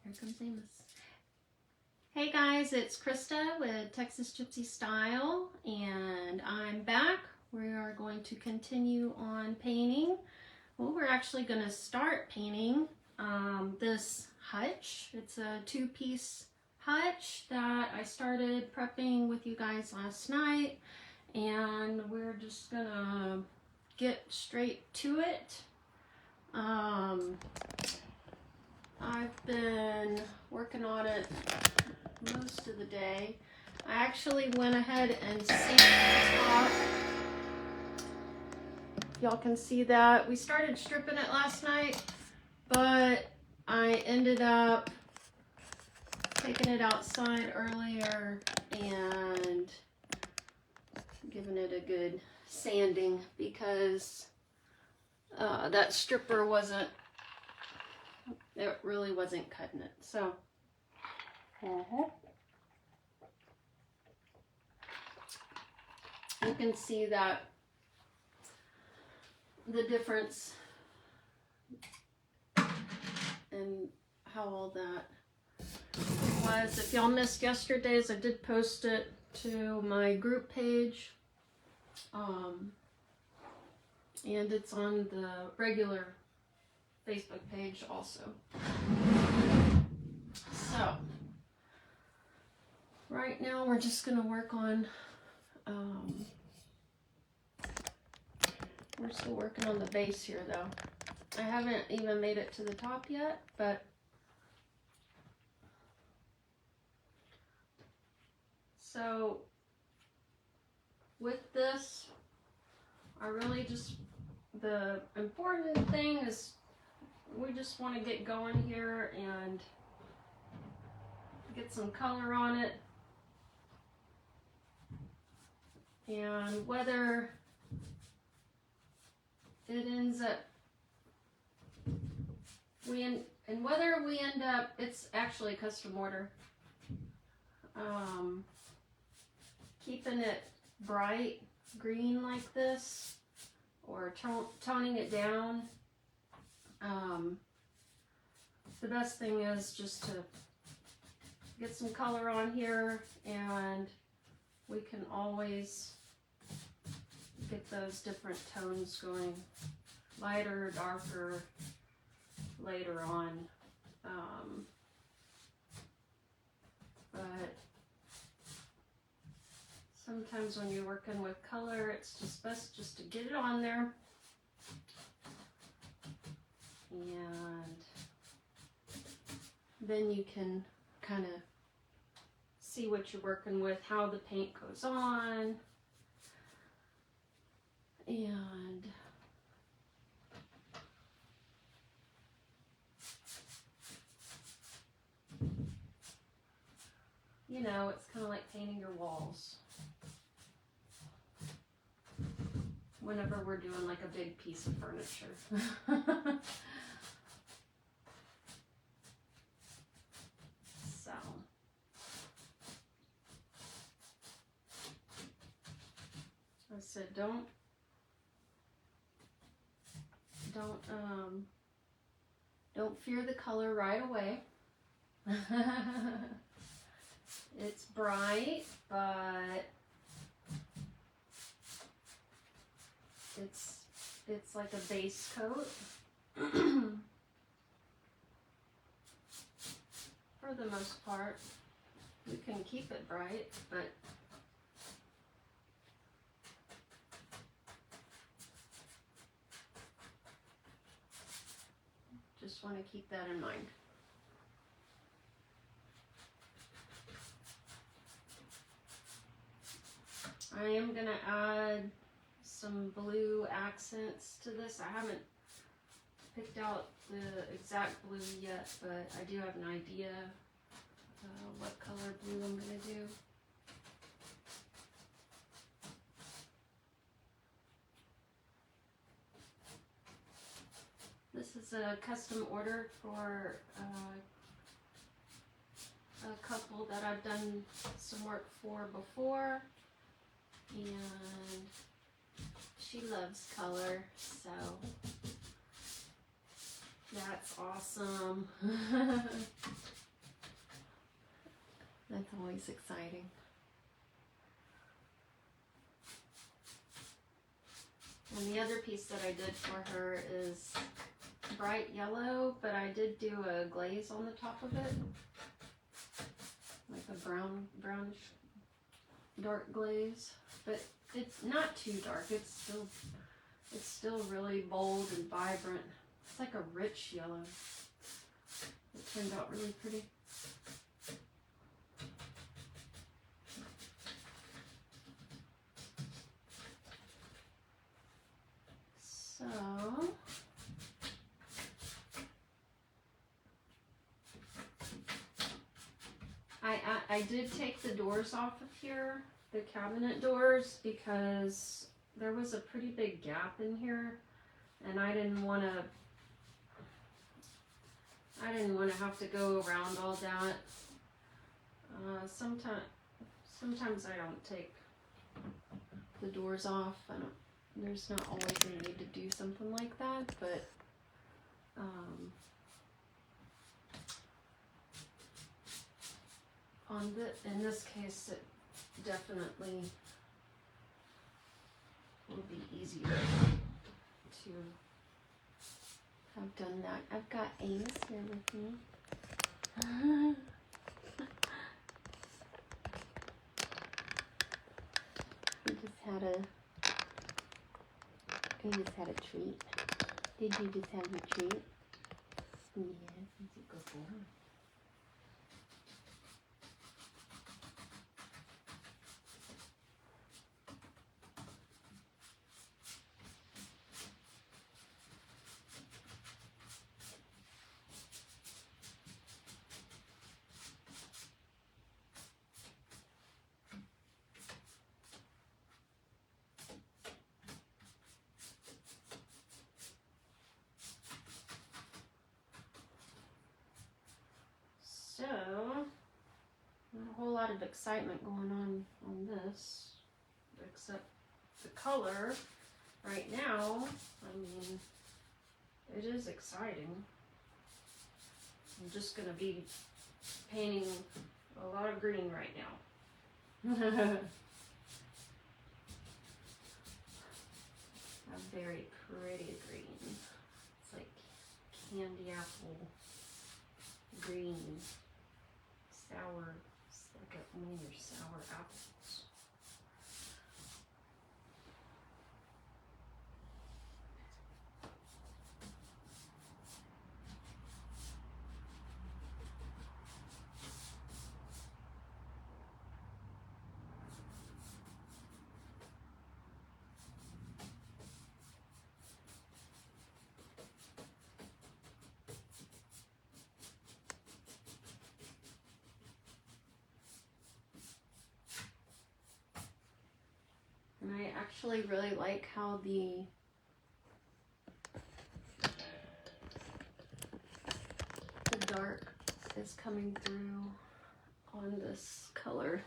Here comes Amos. Hey guys, it's Krista with Texas Gypsy Style, and I'm back. We are going to continue on painting. Well, we're actually going to start painting this hutch. It's a two-piece hutch that I started prepping with you guys last night, and we're just going to get straight to it. I've been working on it most of the day. I actually went ahead and sanded the top. Y'all can see that. We started stripping it last night, but I ended up taking it outside earlier and giving it a good sanding because that stripper it really wasn't cutting it. So, you can see that the difference and how all that was. If y'all missed yesterday's, I did post it to my group page, and it's on the regular Facebook page also. So right now we're just gonna work on we're still working on the base here though. I haven't even made it to the top yet, but so with this, I really just, the important thing is we just want to get going here and get some color on it. And whether it ends up, whether we end up, it's actually a custom order, keeping it bright green like this or toning it down. The best thing is just to get some color on here, and we can always get those different tones going, lighter, darker, later on. But sometimes when you're working with color, it's just best just to get it on there. And then you can kind of see what you're working with, how the paint goes on. And you know, it's kind of like painting your walls whenever we're doing like a big piece of furniture. So I said don't fear the color right away. It's bright, but it's like a base coat. For the most part, we can keep it bright, but just want to keep that in mind. I am going to add some blue accents to this. I haven't picked out the exact blue yet, but I do have an idea what color blue I'm going to do. This is a custom order for a couple that I've done some work for before, and she loves color, so that's awesome. That's always exciting. And the other piece that I did for her is bright yellow, but I did do a glaze on the top of it. Like a brownish dark glaze. But it's not too dark. It's still really bold and vibrant. It's like a rich yellow. It turned out really pretty. So I did take the doors off of here, the cabinet doors, because there was a pretty big gap in here, and I didn't want to have to go around all that. Sometimes I don't take the doors off. There's not always a need to do something like that, but in this case, it definitely will be easier to have done that. I've got Amos here with me. He just had a treat. Did you just have your treat? Yes, it's a good boy. So, not a whole lot of excitement going on this, except the color right now. I mean, it is exciting. I'm just going to be painting a lot of green right now. A very pretty green. It's like candy apple green. Sour, it's like one of your sour apples. And I actually really like how the dark is coming through on this color.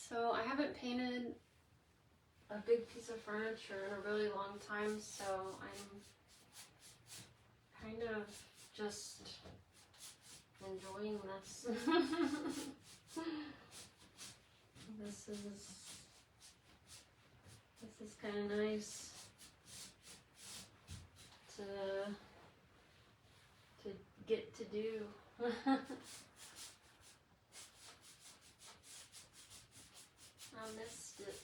So I haven't painted a big piece of furniture in a really long time, so I'm kind of just enjoying this. This is kind of nice to get to do. I missed it.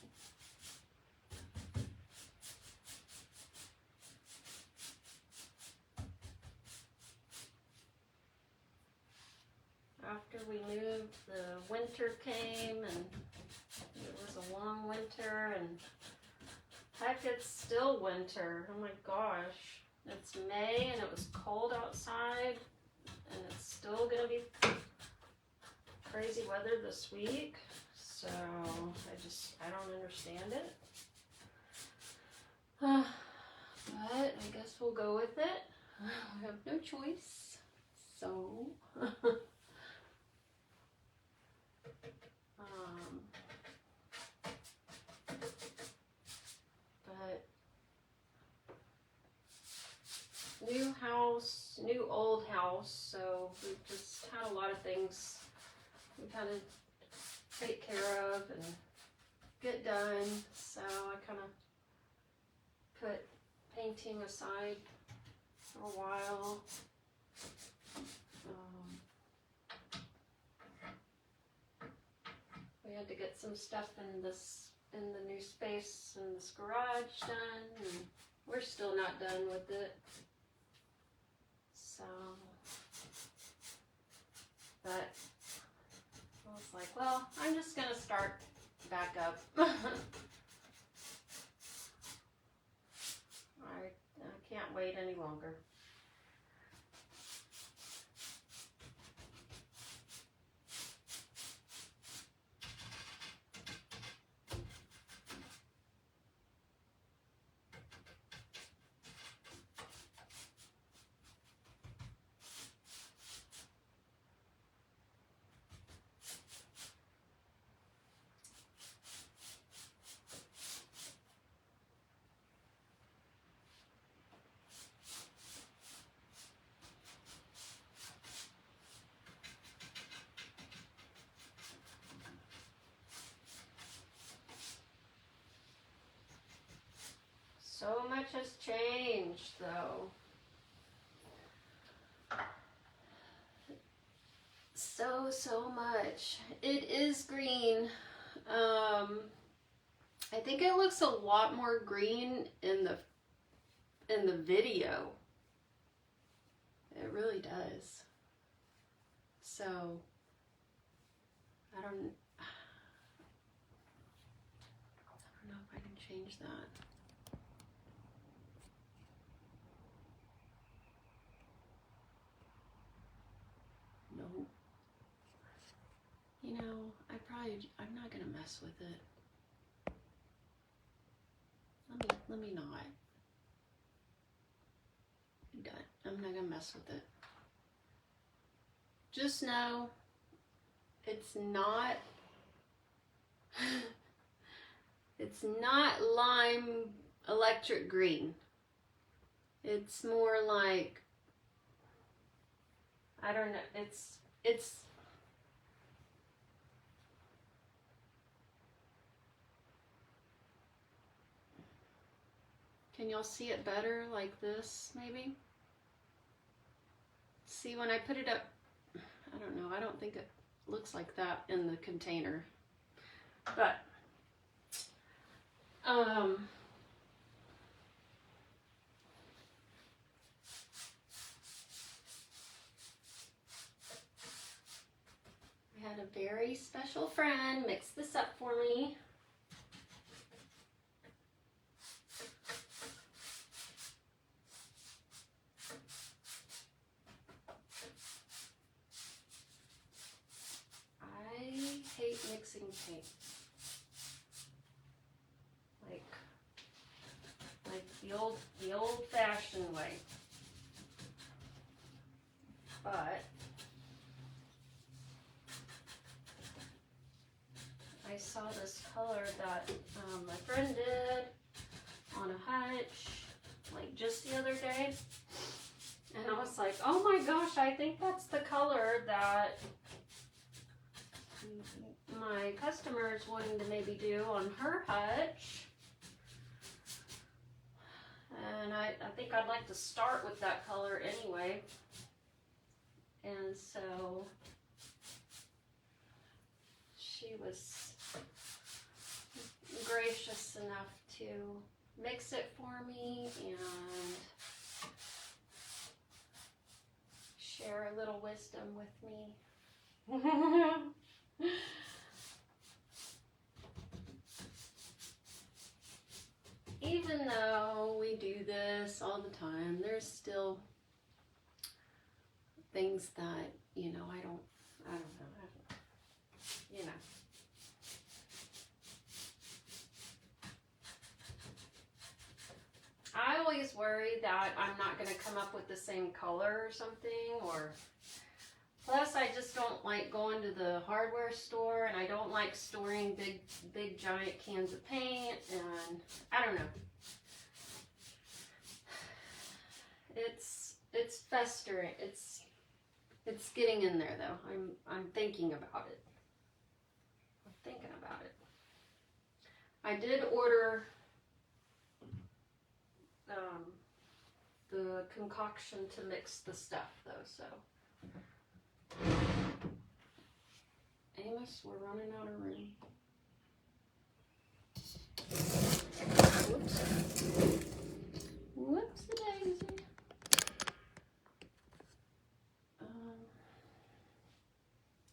after we moved, the winter came, and it was a long winter, and heck, it's still winter. Oh my gosh. It's May, and it was cold outside, and it's still gonna be crazy weather this week. So, I don't understand it. But I guess we'll go with it. I have no choice. So, but new house, new old house, so we've just had a lot of things we've had to take care of and get done. So I kind of put painting aside for a while. We had to get some stuff in the new space in this garage done, and we're still not done with it. So, but I was like, well, I'm just gonna start back up. I can't wait any longer. So much has changed, though. So much. It is green. I think it looks a lot more green in the video. It really does. So I don't know if I can change that. No. You know, I'm not gonna mess with it. Let me not. I'm done. I'm not gonna mess with it. Just know it's not lime electric green. It's more like, I don't know, it's can y'all see it better like this, maybe? See, when I put it up, I don't know, I don't think it looks like that in the container. But, I had a very special friend mix this up for me. Hate mixing paint. Like the old-fashioned way. But I saw this color that my friend did on a hutch, like just the other day, and I was like, oh my gosh, I think that's the color that my customer is wanting to maybe do on her hutch. And I think I'd like to start with that color anyway. And so she was gracious enough to mix it for me and share a little wisdom with me. Even though we do this all the time, there's still things that, you know, I don't know, you know. I always worry that I'm not going to come up with the same color or something, or plus I just don't like going to the hardware store, and I don't like storing big giant cans of paint, and I don't know. It's festering. It's getting in there though. I'm thinking about it. I'm thinking about it. I did order the concoction to mix the stuff though, so. Amos, we're running out of room. Whoops. Whoops the daisy.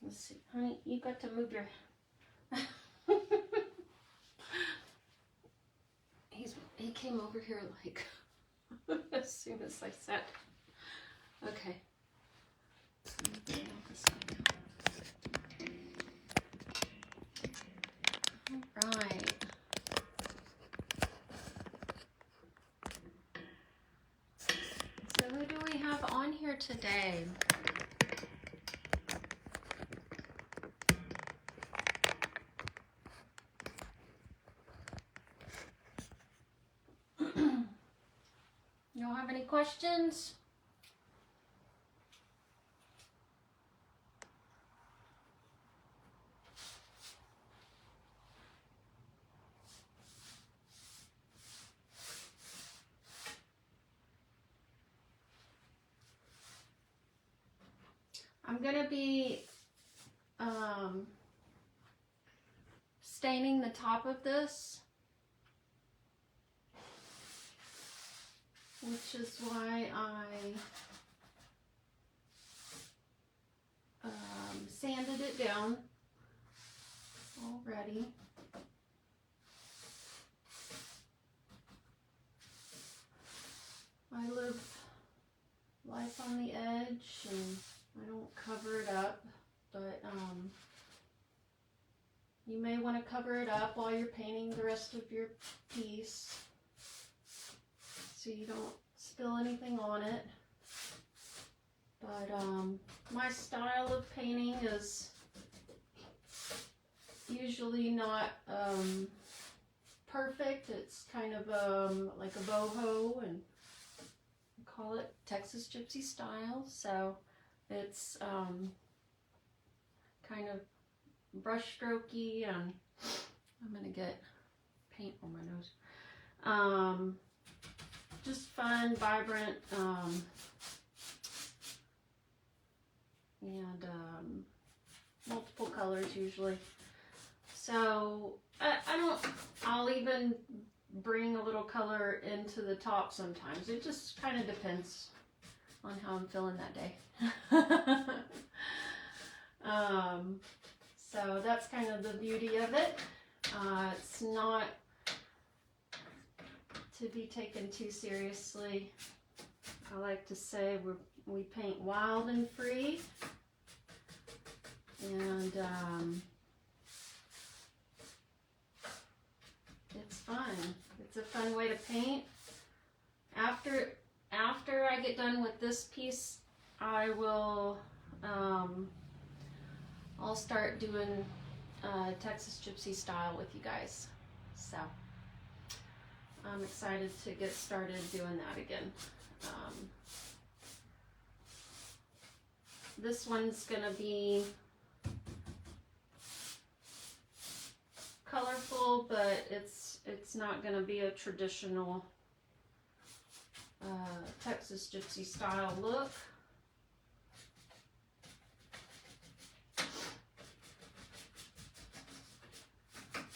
Let's see, honey, you got to move your. He came over here like as soon as I said. Okay. All right. So who do we have on here today? You don't have any questions? I'm going to be staining the top of this, which is why I sanded it down already. I live life on the edge and I don't cover it up, but you may want to cover it up while you're painting the rest of your piece so you don't spill anything on it. But my style of painting is usually not perfect. It's kind of like a boho, and I call it Texas Gypsy style. So it's kind of brush strokey, and I'm gonna get paint on my nose. Just fun, vibrant, and multiple colors usually. So I'll even bring a little color into the top sometimes. It just kind of depends on how I'm feeling that day. So that's kind of the beauty of it. It's not to be taken too seriously. I like to say we paint wild and free, and it's fun. It's a fun way to paint. After I get done with this piece, I will I'll start doing Texas Gypsy style with you guys. So I'm excited to get started doing that again. This one's gonna be colorful, but it's not gonna be a traditional Texas Gypsy style look.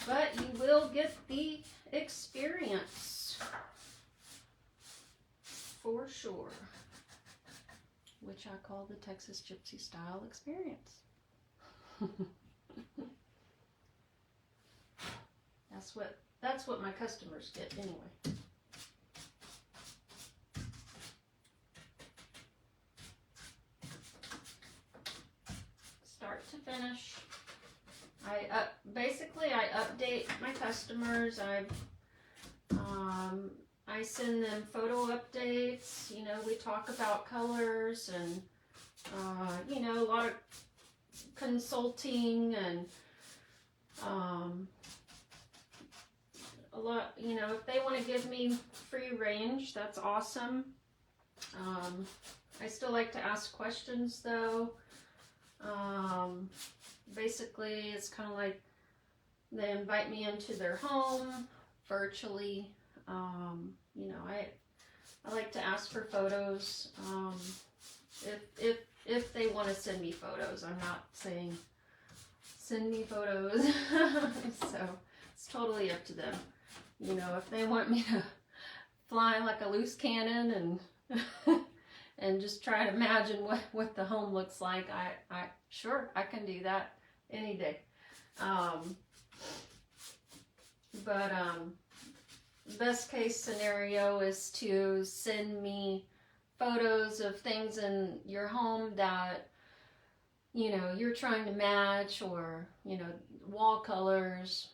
But you will get the experience for sure, which I call the Texas Gypsy style experience. That's what my customers get anyway. Start to finish. Basically I update my customers. I send them photo updates. You know, we talk about colors and you know, a lot of consulting and a lot, you know, if they want to give me free range, that's awesome. I still like to ask questions though. Basically it's kind of like they invite me into their home virtually. You know, I like to ask for photos. If they want to send me photos, I'm not saying send me photos. So it's totally up to them. You know, if they want me to fly like a loose cannon and and just try to imagine what the home looks like, I sure, I can do that any day. Best case scenario is to send me photos of things in your home that, you know, you're trying to match, or, you know, wall colors,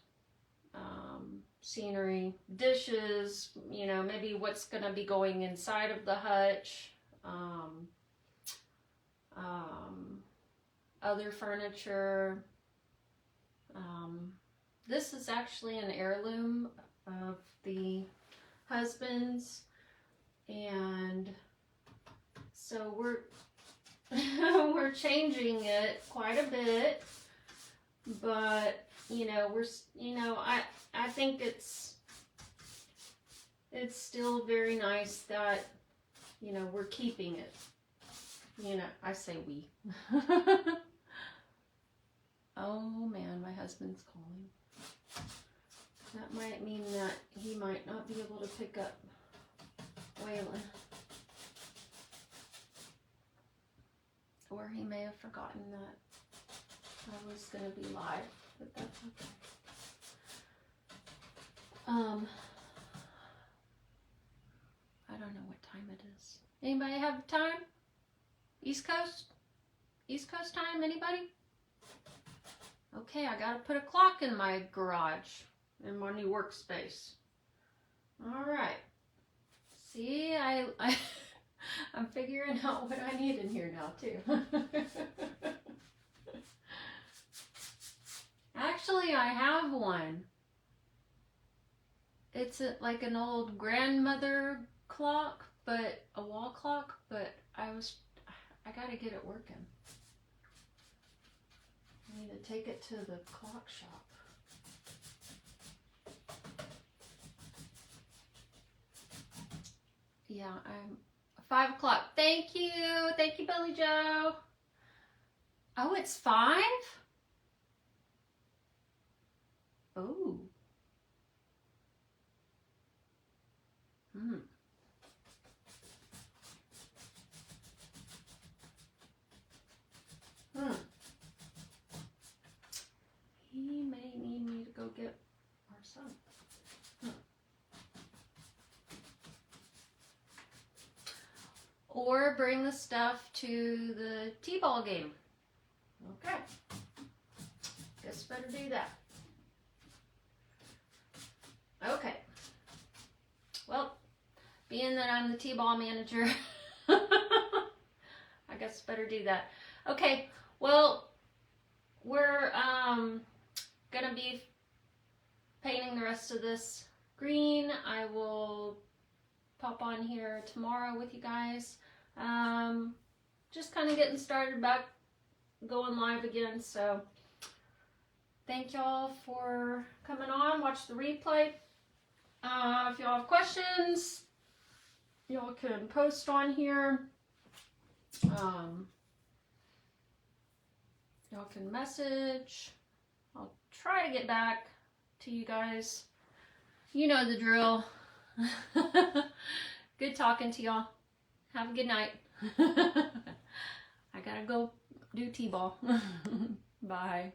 scenery, dishes, you know, maybe what's going to be going inside of the hutch, other furniture. This is actually an heirloom of the husband's, and so we're changing it quite a bit, but you know, I think it's still very nice that, you know, we're keeping it. You know, I say we. Oh man, my husband's calling. That might mean that he might not be able to pick up Waylon. Or he may have forgotten that I was going to be live, but that's okay. I don't know what time it is. Anybody have time? East Coast? East Coast time, anybody? Okay, I gotta put a clock in my garage, in my new workspace. All right. See, I'm figuring out what I need in here now, too. Actually, I have one. It's like an old grandmother clock, but a wall clock, but I gotta get it working. I need to take it to the clock shop. Yeah, I'm 5 o'clock. Thank you, Billy Joe. Oh, it's 5? Oh. He may need me to go get our son. Or bring the stuff to the t-ball game. Okay. Guess better do that. Okay. Well, being that I'm the t-ball manager, I guess better do that. Okay, well, we're gonna be painting the rest of this green. I will pop on here tomorrow with you guys. Just kind of getting started back, going live again. So thank y'all for coming on. Watch the replay. If y'all have questions, y'all can post on here. Y'all can message. I'll try to get back to you guys. You know the drill. Good talking to y'all. Have a good night. I gotta go do t-ball. Bye. Bye.